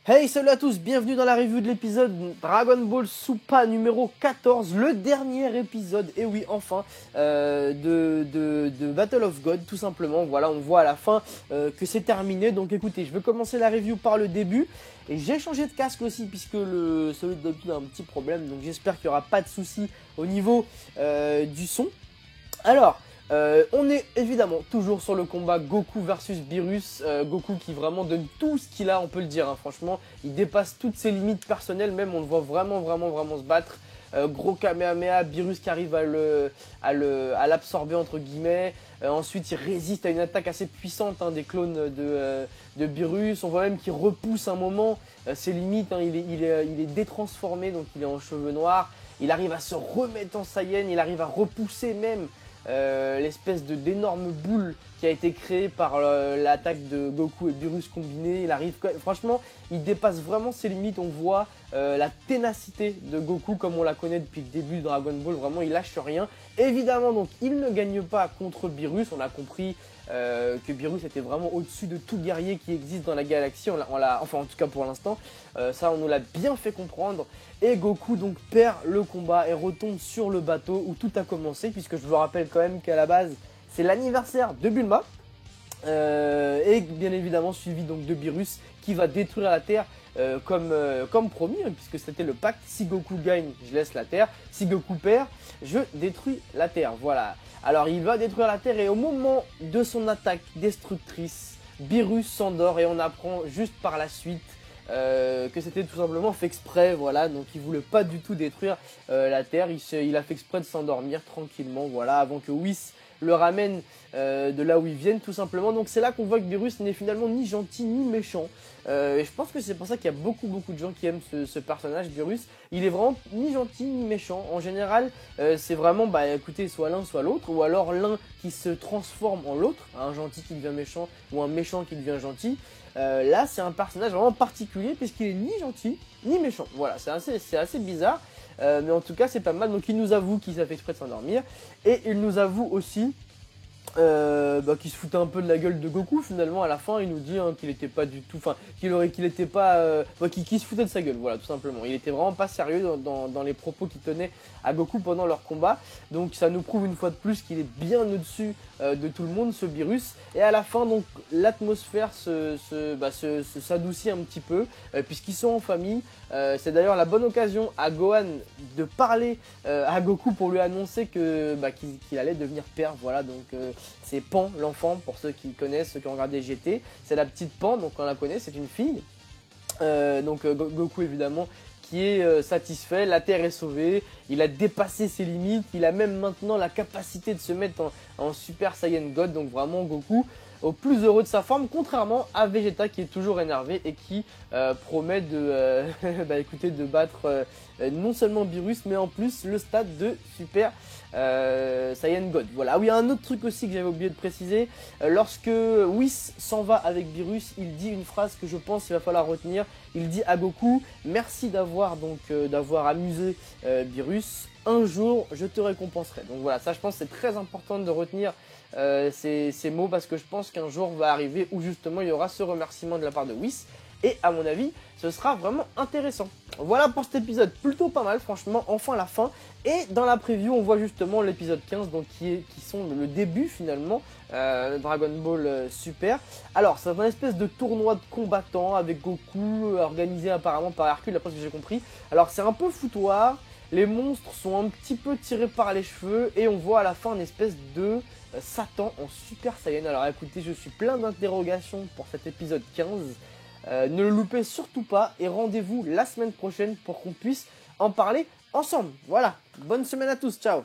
Hey, salut à tous, bienvenue dans la review de l'épisode Dragon Ball Super numéro 14, le dernier épisode, et oui, enfin, de Battle of God, tout simplement. Voilà, on voit à la fin que c'est terminé, donc écoutez, je vais commencer la review par le début, et j'ai changé de casque aussi, puisque celui de d'habitude a un petit problème, donc j'espère qu'il n'y aura pas de soucis au niveau du son. Alors, on est évidemment toujours sur le combat Goku versus Beerus. Goku qui vraiment donne tout ce qu'il a, on peut le dire, hein, franchement. Il dépasse toutes ses limites personnelles, même on le voit vraiment se battre. Gros Kamehameha, Beerus qui arrive à l'absorber entre guillemets. Ensuite il résiste à une attaque assez puissante des clones de Beerus. On voit même qu'il repousse un moment ses limites, hein. Il est détransformé, donc il est en cheveux noirs. Il arrive à se remettre en Saiyan, il arrive à repousser même l'espèce d'énorme boule qui a été créée par l'attaque de Goku et Beerus combinés. Il arrive, franchement, il dépasse vraiment ses limites. On voit la ténacité de Goku comme on la connaît depuis le début de Dragon Ball. Vraiment, il lâche rien. Évidemment, donc, il ne gagne pas contre Beerus. On a compris que Beerus était vraiment au-dessus de tout guerrier qui existe dans la galaxie. Enfin, en tout cas pour l'instant, ça, on nous l'a bien fait comprendre. Et Goku donc perd le combat et retombe sur le bateau où tout a commencé, puisque je vous rappelle quand même qu'à la base c'est l'anniversaire de Bulma, et bien évidemment suivi donc de Beerus qui va détruire la Terre comme promis, hein, puisque c'était le pacte. Si Goku gagne, je laisse la Terre, si Goku perd, je détruis la Terre. Voilà, alors il va détruire la Terre et au moment de son attaque destructrice, Beerus s'endort et on apprend juste par la suite que c'était tout simplement fait exprès, voilà, donc il voulait pas du tout détruire la Terre, il a fait exprès de s'endormir tranquillement, voilà, avant que Whis le ramène de là où ils viennent tout simplement. Donc c'est là qu'on voit que Beerus n'est finalement ni gentil ni méchant, et je pense que c'est pour ça qu'il y a beaucoup de gens qui aiment ce personnage Beerus. Il est vraiment ni gentil ni méchant, en général c'est vraiment, bah écoutez, soit l'un soit l'autre, ou alors l'un qui se transforme en l'autre, un gentil qui devient méchant ou un méchant qui devient gentil. Là c'est un personnage vraiment particulier puisqu'il est ni gentil ni méchant, voilà, c'est assez bizarre, mais en tout cas c'est pas mal. Donc il nous avoue qu'il a fait exprès de s'endormir, et il nous avoue aussi qu'il se foutait un peu de la gueule de Goku. Finalement à la fin il nous dit qu'il était pas du tout, enfin qu'il était pas, qu'il se foutait de sa gueule, voilà, tout simplement. Il était vraiment pas sérieux dans les propos qu'il tenait à Goku pendant leur combat. Donc ça nous prouve une fois de plus qu'il est bien au-dessus de tout le monde, ce Beerus. Et à la fin donc l'atmosphère s'adoucit un petit peu, puisqu'ils sont en famille. C'est d'ailleurs la bonne occasion à Gohan de parler à Goku pour lui annoncer qu'il allait devenir père. Voilà, donc c'est Pan, l'enfant, pour ceux qui connaissent, ceux qui ont regardé GT. C'est la petite Pan, donc on la connaît, c'est une fille. Goku évidemment qui est satisfait, la Terre est sauvée, il a dépassé ses limites, il a même maintenant la capacité de se mettre en Super Saiyan God. Donc vraiment Goku au plus heureux de sa forme, contrairement à Vegeta qui est toujours énervé et qui promet de battre non seulement Beerus, mais en plus le stade de Super Saiyan God. Voilà, oui, un autre truc aussi que j'avais oublié de préciser, lorsque Whis s'en va avec Beerus, il dit une phrase que je pense qu'il va falloir retenir. Il dit à Goku: merci d'avoir amusé Beerus, un jour je te récompenserai. Donc voilà, ça je pense c'est très important de retenir ces mots, parce que je pense qu'un jour va arriver où justement il y aura ce remerciement de la part de Whis, et à mon avis ce sera vraiment intéressant. Voilà pour cet épisode, plutôt pas mal franchement, enfin la fin. Et dans la preview on voit justement l'épisode 15, donc qui sont le début finalement Dragon Ball Super. Alors c'est un espèce de tournoi de combattants avec Goku, organisé apparemment par Hercule d'après ce que j'ai compris. Alors c'est un peu foutoir, les monstres sont un petit peu tirés par les cheveux, et on voit à la fin une espèce de Satan en Super Saiyan. Alors écoutez, je suis plein d'interrogations pour cet épisode 15. Ne le loupez surtout pas, et rendez-vous la semaine prochaine pour qu'on puisse en parler ensemble. Voilà, bonne semaine à tous, ciao.